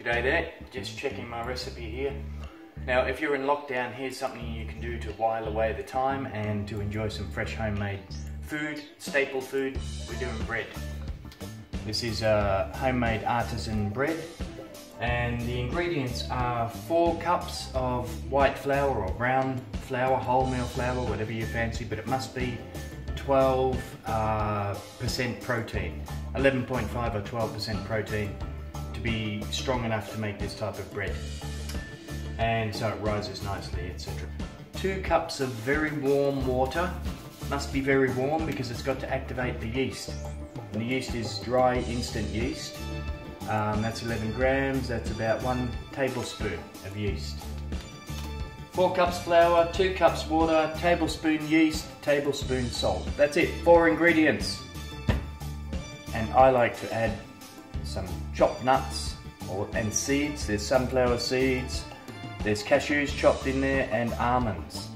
G'day there, just checking my recipe here. Now if you're in lockdown, here's something you can do to while away the time and to enjoy some fresh homemade food, staple food. We're doing bread. This is homemade artisan bread, and the ingredients are 4 cups of white flour or brown flour, wholemeal flour, whatever you fancy, but it must be 12% protein, 11.5 or 12% protein to be strong enough to make this type of bread. And so it rises nicely, etc. 2 cups of very warm water, must be very warm because it's got to activate the yeast. And the yeast is dry instant yeast. That's 11 grams, that's about 1 tablespoon of yeast. 4 cups flour, 2 cups water, tablespoon yeast, tablespoon salt. That's it, 4 ingredients. And I like to add some chopped nuts and seeds. There's sunflower seeds, there's cashews chopped in there, and almonds.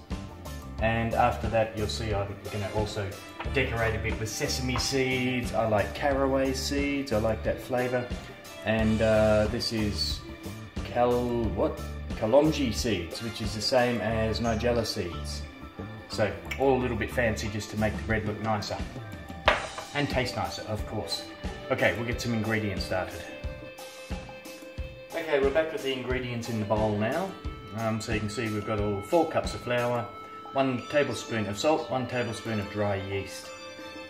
And after that you'll see I'm going to also decorate a bit with sesame seeds. I like caraway seeds, I like that flavour. And this is kalonji seeds, which is the same as nigella seeds. So all a little bit fancy just to make the bread look nicer. And taste nicer, of course. Okay, we'll get some ingredients started. Okay, we're back with the ingredients in the bowl now. So you can see we've got all 4 cups of flour, 1 tablespoon of salt, 1 tablespoon of dry yeast.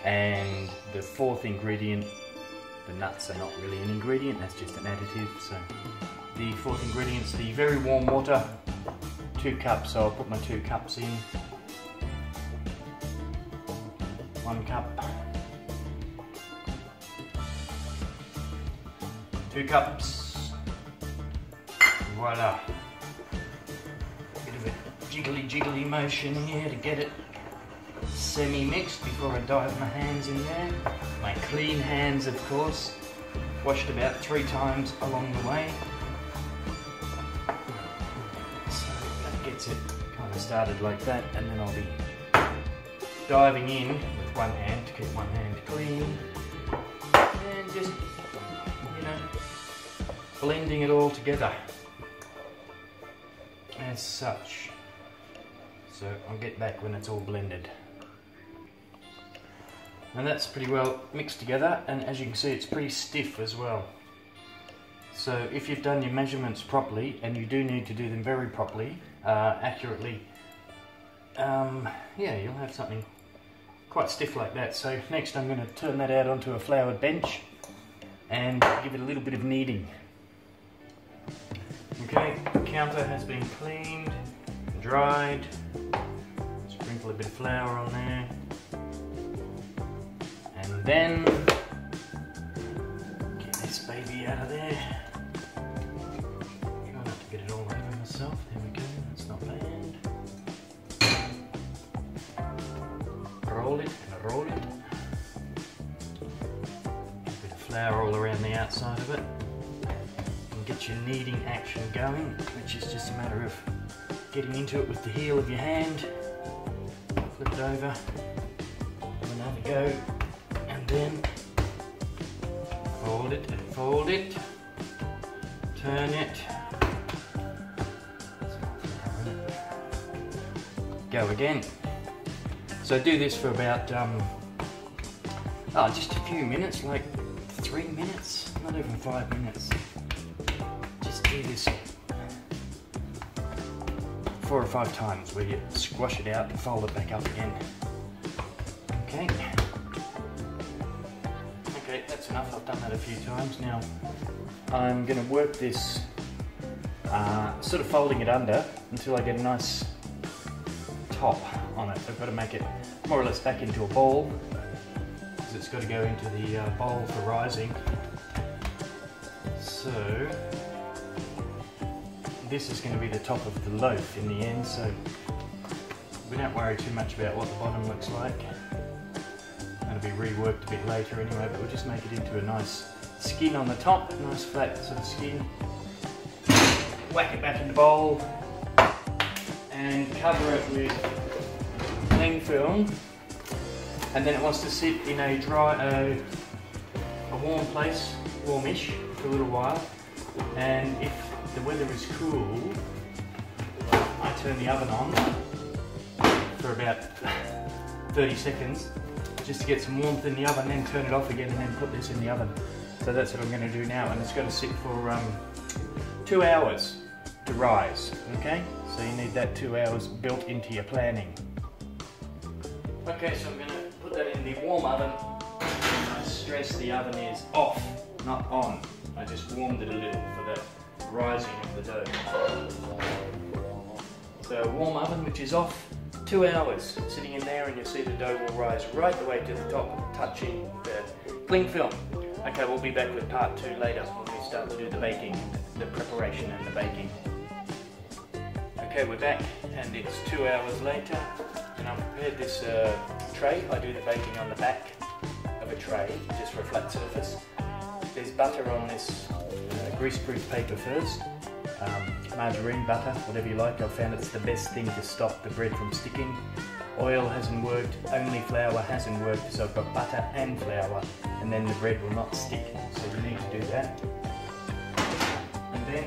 And the 4th ingredient, the nuts are not really an ingredient, that's just an additive. So the 4th ingredient's the very warm water, 2 cups, so I'll put my 2 cups in. 1 cup. 2 cups. Voila. Bit of a jiggly motion here to get it semi-mixed before I dive my hands in there. My clean hands, of course. Washed about 3 times along the way. So that gets it kind of started like that, and then I'll be diving in with one hand to keep one hand clean. And just, you know, blending it all together as such. So I'll get back when it's all blended. And that's pretty well mixed together, and as you can see it's pretty stiff as well. So if you've done your measurements properly, and you do need to do them very properly, accurately, yeah, you'll have something quite stiff like that. So next I'm going to turn that out onto a floured bench and give it a little bit of kneading. Okay, the counter has been cleaned, dried. Sprinkle a bit of flour on there. And then get this baby out of there. Try not to get it all over myself. There we go, that's not bad. Roll it and roll it. A bit of flour all around the outside of it. And get your kneading action going, which is just a matter of getting into it with the heel of your hand. Flip it over. Another go. Then fold it, turn it, go again. So do this for about just a few minutes, like 3 minutes, not even 5 minutes. Just do this 4 or 5 times where you squash it out and fold it back up again. Okay. Okay, that's enough. I've done that a few times. Now I'm going to work this, sort of folding it under until I get a nice top on it. I've got to make it more or less back into a ball, because it's got to go into the bowl for rising. So this is going to be the top of the loaf in the end, so we don't worry too much about what the bottom looks like. That'll be reworked a bit later anyway, but we'll just make it into a nice skin on the top, nice flat sort of skin. Whack it back in the bowl and cover it with cling film, and then it wants to sit in a dry, a warm place, warmish, for a little while. And if the weather is cool, I turn the oven on for about 30 seconds just to get some warmth in the oven, then turn it off again and then put this in the oven. So that's what I'm going to do now, and it's going to sit for 2 hours to rise, okay? So you need that 2 hours built into your planning. Okay, so I'm going to put that in the warm oven. I stress the oven is off, not on. I just warmed it a little for the rising of the dough. So warm oven, which is off, 2 hours sitting in there, and you'll see the dough will rise right the way to the top, touching the cling film. Okay, we'll be back with part 2 later when we start to do the baking, the preparation and the baking. Okay, we're back, and it's 2 hours later, and I've prepared this tray. I do the baking on the back of a tray, just for a flat surface. There's butter on this greaseproof paper first. Margarine, butter, whatever you like. I've found it's the best thing to stop the bread from sticking. Oil hasn't worked, only flour hasn't worked, so I've got butter and flour, and then the bread will not stick, so you need to do that. And then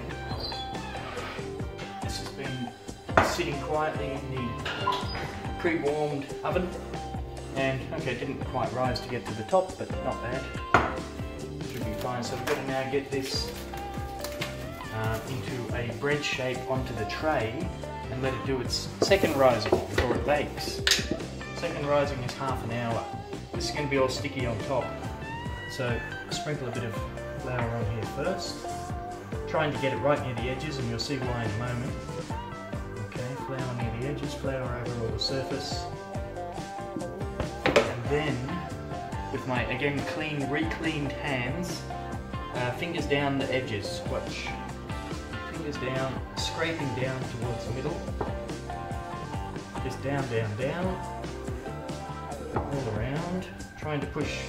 this has been sitting quietly in the pre-warmed oven, and okay, it didn't quite rise to get to the top, but not bad. Should be fine. So we've got to now get this into a bread shape onto the tray and let it do its second rising before it bakes. Second rising is half an hour. This is going to be all sticky on top, so sprinkle a bit of flour on here first, trying to get it right near the edges, and you'll see why in a moment. Okay, flour near the edges, flour over all the surface, and then with my again re-cleaned hands, fingers down the edges. Watch. Fingers down, scraping down towards the middle. Just down, down, down. All around. Trying to push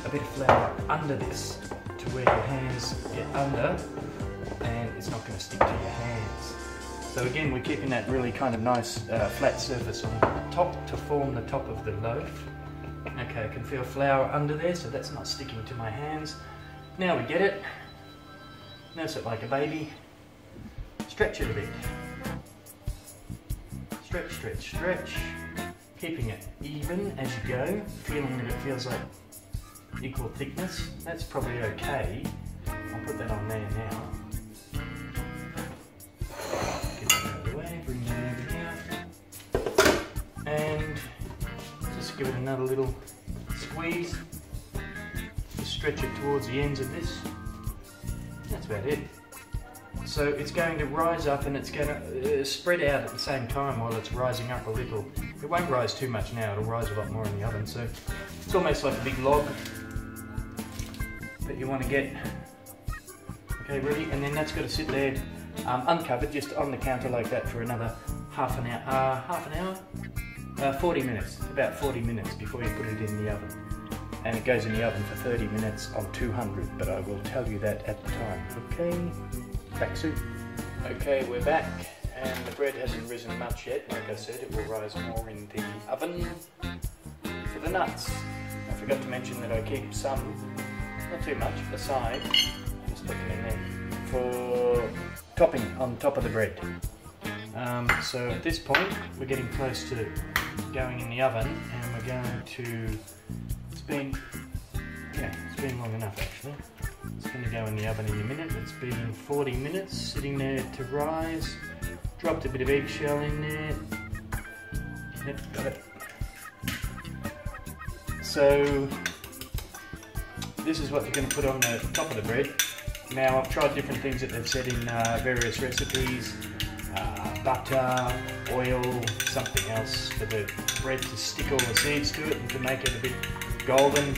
a bit of flour under this to where your hands get under, and it's not going to stick to your hands. So again, we're keeping that really kind of nice flat surface on top to form the top of the loaf. Okay, I can feel flour under there, so that's not sticking to my hands. Now we get it. Nurse it like a baby. Stretch it a bit. Stretch, stretch, stretch. Keeping it even as you go, feeling that it feels like equal thickness. That's probably okay. I'll put that on there now. Get that out of the way, bring that over here. And just give it another little squeeze. Just stretch it towards the ends of this. That's about it. So it's going to rise up, and it's going to spread out at the same time while it's rising up a little. It won't rise too much now, it'll rise a lot more in the oven. So it's almost like a big log that you want to get. Okay, ready? And then that's got to sit there uncovered, just on the counter like that for another half an hour, 40 minutes, about 40 minutes before you put it in the oven. And it goes in the oven for 30 minutes on 200, but I will tell you that at the time. Okay, back soup. Okay, we're back, and the bread hasn't risen much yet. Like I said, it will rise more in the oven. For the nuts, I forgot to mention that I keep some, not too much, aside. Just put them in there for topping on top of the bread. So at this point, we're getting close to going in the oven, and we're going to. It's been long enough actually. It's going to go in the oven in a minute. It's been 40 minutes sitting there to rise. Dropped a bit of eggshell in there. Yep, got it. So this is what you're going to put on the top of the bread. Now I've tried different things that they've said in various recipes. Butter, oil, something else for the bread to stick all the seeds to it and to make it a bit golden.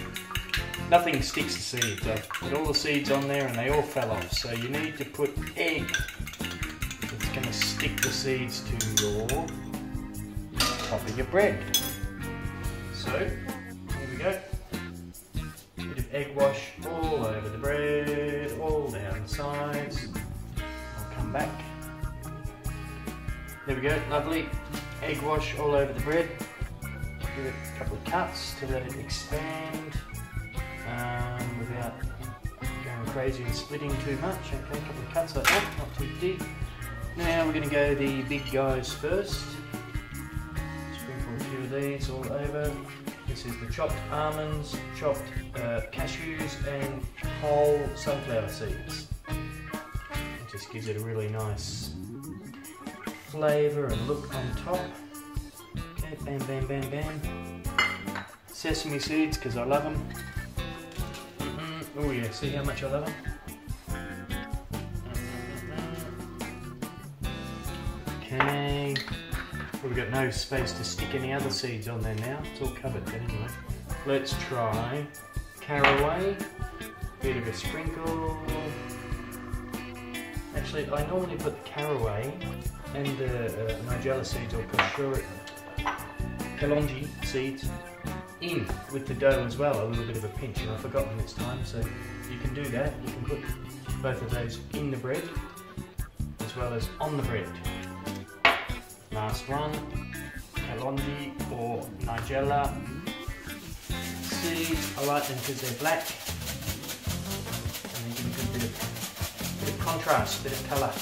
Nothing sticks to seeds. I've put all the seeds on there and they all fell off. So you need to put egg that's going to stick the seeds to your top of your bread. So here we go. Bit of egg wash all over the bread, all down the sides. I'll come back. There we go, lovely. Egg wash all over the bread. Give it a couple of cuts to let it expand without going crazy and splitting too much. Okay, a couple of cuts like that, not too deep. Now we're going to go the big guys first. Sprinkle a few of these all over. This is the chopped almonds, chopped cashews and whole sunflower seeds. It just gives it a really nice flavour and look on top. Okay, bam, bam, bam, bam. Sesame seeds, because I love them. Oh yeah, see how much I love them? Okay. Well, we've got no space to stick any other seeds on there now. It's all covered, but anyway. Let's try caraway. Bit of a sprinkle. Actually, I normally put caraway and nigella seeds or kalonji seeds in with the dough as well, a little bit of a pinch, and I've forgotten this time, so you can do that. You can put both of those in the bread as well as on the bread. Last one, kalonji or nigella seeds. I like them because they're black and they give a good bit of contrast, a bit of colour.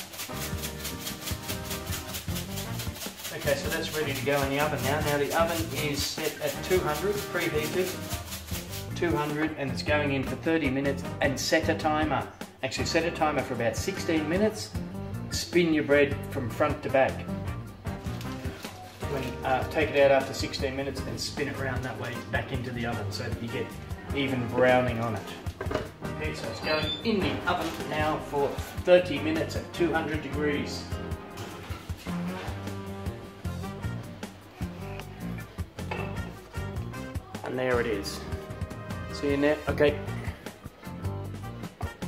Okay, so that's ready to go in the oven now. Now the oven is set at 200, preheated, 200, and it's going in for 30 minutes, and set a timer. Actually set a timer for about 16 minutes. Spin your bread from front to back. Take it out after 16 minutes and spin it around that way back into the oven so that you get even browning on it. Okay, so it's going in the oven now for 30 minutes at 200 degrees. And there it is. See you now? Okay.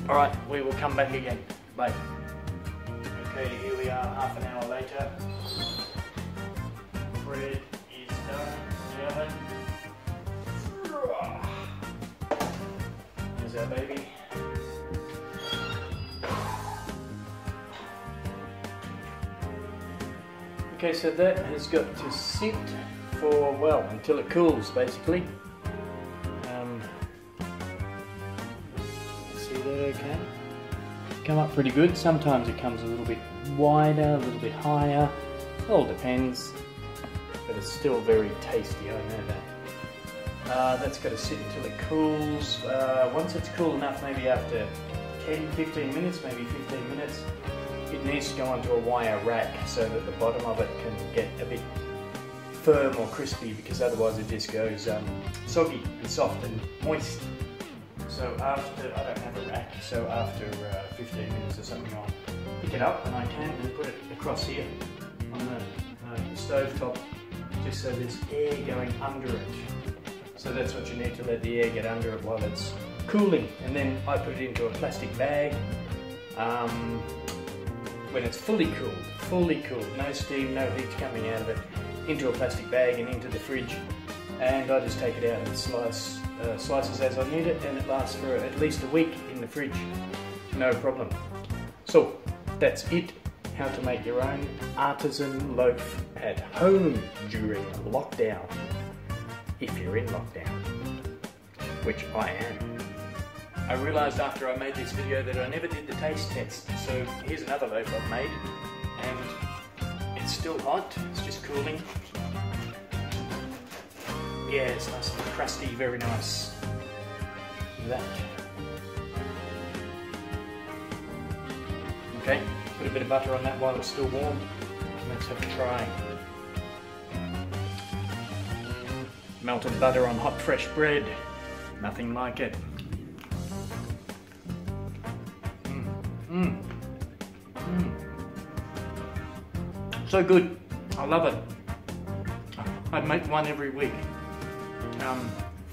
Alright, we will come back again. Bye. Okay, here we are half an hour later. Bread is done in the oven. Here's our baby. Okay, so that has got to sit for, well, until it cools, basically. See that okay? Come up pretty good. Sometimes it comes a little bit wider, a little bit higher. It all depends. But it's still very tasty, I know that. That's got to sit until it cools. Once it's cool enough, maybe after 10-15 minutes, maybe 15 minutes, it needs to go onto a wire rack so that the bottom of it can get a bit firm or crispy, because otherwise it just goes soggy and soft and moist. So after, I don't have a rack, so after 15 minutes or something, I'll pick it up when I can and put it across here on the stove top, just so there's air going under it. So that's what you need, to let the air get under it while it's cooling. And then I put it into a plastic bag when it's fully cooled, no steam, no heat coming out of it, into a plastic bag and into the fridge. And I just take it out and slice slices as I need it, and it lasts for at least a week in the fridge, no problem. So that's it, how to make your own artisan loaf at home during lockdown, if you're in lockdown, which I am. I realised after I made this video that I never did the taste test, so here's another loaf I've made, and it's still hot, it's just cooling. Yeah, it's nice and crusty, very nice. That. Okay, put a bit of butter on that while it's still warm. Let's have a try. Melted butter on hot fresh bread. Nothing like it. So good. I love it. I'd make one every week.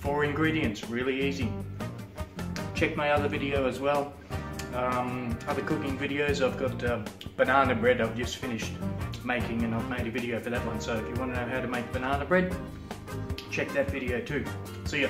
4 ingredients, really easy. Check my other video as well. Other cooking videos. I've got banana bread I've just finished making, and I've made a video for that one. So if you want to know how to make banana bread, check that video too. See ya.